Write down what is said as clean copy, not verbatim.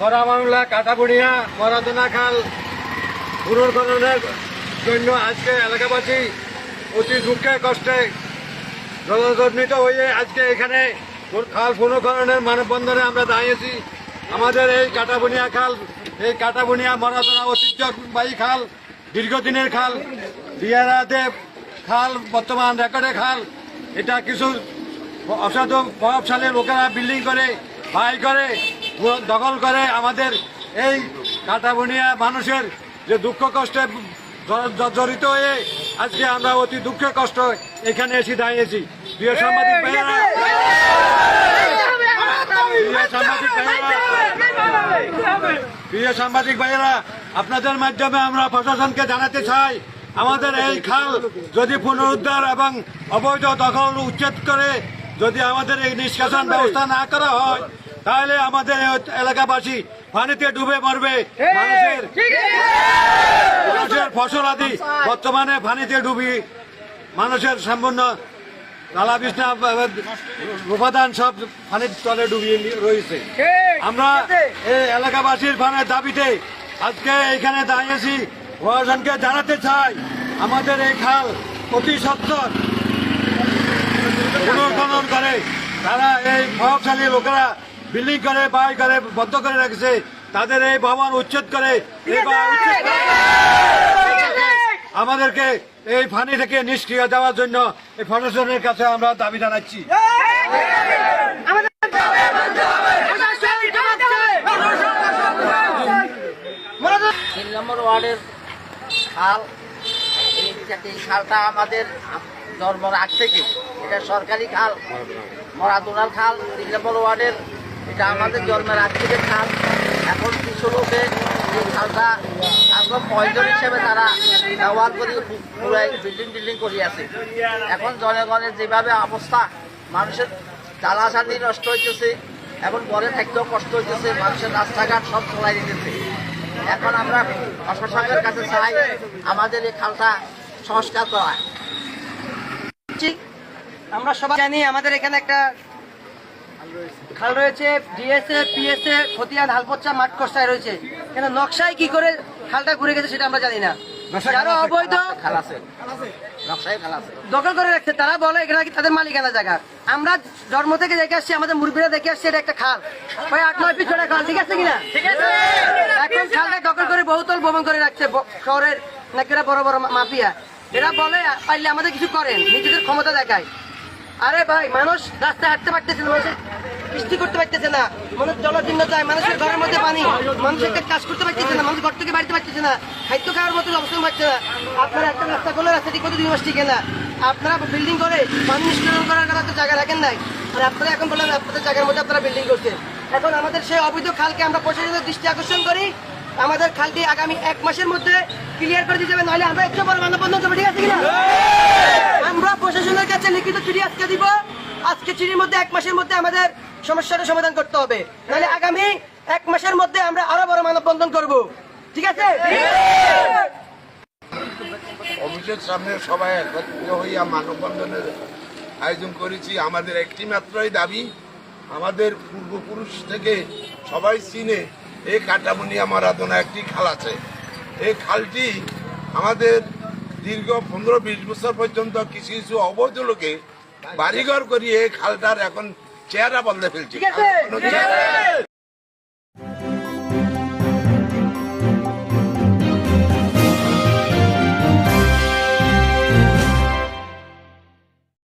করামাংলা কাটাবুড়িয়া মরাদোনা খাল পুনর্খননের জন্য আজকে এলাকাবাসী অতি দুঃখে কষ্টে জলজন্মিত হয়ে আজকে এখানে খাল পুনর্খননের মানববন্ধনে আমরা দাঁড়িয়েছি। আমাদের এই কাটাবুনিয়া খাল, এই কাটাবুনিয়া মরাদোনা ঐতিহ্যবাহী খাল, দীর্ঘদিনের খাল, বিহারাতে খাল, বর্তমান রেকর্ডে খাল। এটা কিছু অসাধু প্রভাবশালী লোকেরা বিল্ডিং করে, বাই করে, দখল করে আমাদের এই কাটাবুনিয়া মানুষের যে দুঃখ কষ্টে জড়িত হয়ে আজকে আমরা অতি দুঃখে কষ্ট এখানে এসে দাঁড়িয়েছি। প্রিয় সাংবাদিক ভাইয়েরা, প্রিয় সাংবাদিক ভাইয়েরা, আপনাদের মাধ্যমে আমরা প্রশাসনকে জানাতে চাই, আমাদের এই খাল যদি পুনরুদ্ধার এবং অবৈধ দখল উচ্ছেদ করে যদি আমাদের এই নিষ্কাশন ব্যবস্থা না করা হয়, তাহলে আমাদের এলাকাবাসী পানিতে ডুবে মরবে। মানুষের ফসল আদি বর্তমানে পানিতে ডুবি, মানুষের সম্পূর্ণ নালা বিছনা উপাদান সব পানির তলে ডুবিয়ে রয়েছে। আমরা এই এলাকাবাসীর পানের দাবিতে আজকে এখানে দাঁড়িয়েছি। প্রশাসনকে জানাতে চাই, আমাদের এই খাল অতি সত্বর পুনর্খনন করে তারা এই প্রভাবশালী লোকেরা বিল্ডিং করে, বাই করে, বন্ধ করে রেখেছে, তাদের এই ভবন উচ্ছেদ করে আমাদেরকে এই পানি থেকে নিষ্ক্রিয় দেওয়ার জন্য এই প্রশাসনের কাছে আমরা দাবি জানাচ্ছি। 3 নম্বর ওয়ার্ডের খাল, এই খালটা আমাদের জন্মের আগ থেকে, এটা সরকারি খাল, মরাদোনার খাল 3 নম্বর ওয়ার্ডের, এটা আমাদের জন্মের আগ থেকে খাল। এখন কিছু লোকে এই খালটা একদম পয়জন হিসেবে তারা ব্যবহার করে পুরাই বিল্ডিং করে আছে। এখন জনগণের যেভাবে অবস্থা, মানুষের জ্বালাশানি নষ্ট হইতেছে, এখন ঘরে থাকতেও কষ্ট হইতেছে, মানুষের রাস্তাঘাট সব চলাই দিতেছে। এখন আমরা প্রশাসনের কাছে চাই আমাদের এই খালটা সংস্কার করা। আমরা সবাই জানি আমাদের এখানে একটা খাল রয়েছে, ডিএসএ, পিএসএ, খতিয়ান, হালপচ্চা, মাঠ কষ্টায় রয়েছে। কিন্তু নকশায় কি করে খালটা ঘুরে গেছে সেটা আমরা জানি না। যারা অবৈধ খাল আছে, নকশায় খাল আছে, দখল করে রাখছে, তারা বলে এটা নাকি তাদের মালিকানা জায়গা। আমরা জন্ম থেকে দেখে আসছি, আমাদের মুরব্বীরা দেখে আসছে এটা একটা খাল, প্রায় 8-9 ফিট চড়া খাল, ঠিক আছে কিনা? এখন খালটা দখল করে বহুতল ভবন করে রাখছে শহরের নাকি বড় বড় মাফিয়া। এরা বলে পারলে আমাদের কিছু করেন, নিজেদের ক্ষমতা দেখায়। আরে ভাই, মানুষ রাস্তায় হাঁটতে পারতেছে না, মানুষের বৃষ্টি করতে পারতেছে না, মানুষ জলজীর্ণ যায়, মানুষের ঘরের মধ্যে পানি, মানুষ একটা কাজ করতে পারতেছে না, মানুষ ঘর থেকে বাড়িতে পারতেছে না, খাদ্য খাওয়ার মতো অবস্থান পাচ্ছে না। আপনারা একটা রাস্তা করলে রাস্তা ঠিক করতে 2 মাস টিকে না। আপনারা বিল্ডিং করে পানি নিষ্কাশন করার কথা তো জায়গা রাখেন নাই, আর আপনারা এখন বলেন আপনাদের জায়গার মধ্যে আপনারা বিল্ডিং করছেন। এখন আমাদের সেই অবৈধ খালকে আমরা প্রশাসনের দৃষ্টি আকর্ষণ করি, আমাদের খালটি আগামী 1 মাসের মধ্যে ক্লিয়ার করে দিতে হবে, নাহলে আমরা 100 বড় মানববন্ধন করবো, ঠিক আছে কিনা? আমরা প্রশাসনের কাছে লিখিত চিঠি আজকে দিব, আজকে চিঠির মধ্যে 1 মাসের মধ্যে আমাদের সমস্যাটা সমাধান করতে হবে, নাহলে আগামী 1 মাসের মধ্যে আমরা আরো বড় মানববন্ধন করব, ঠিক আছে? অফিসের সামনে সবাই একত্রিত হইয়া মানববন্ধনের আয়োজন করেছি। আমাদের একটি মাত্রই দাবি, আমাদের পূর্বপুরুষ থেকে সবাই চিনে এই কাটাবুনিয়া মরাদোনা একটি খাল আছে। এই খালটি আমাদের দীর্ঘ 15-20 বছর পর্যন্ত কিছু কিছু অবৈধ লোকে বাড়িঘর করিয়ে এই খালটার এখন চেহারা বদলে ফেলছে।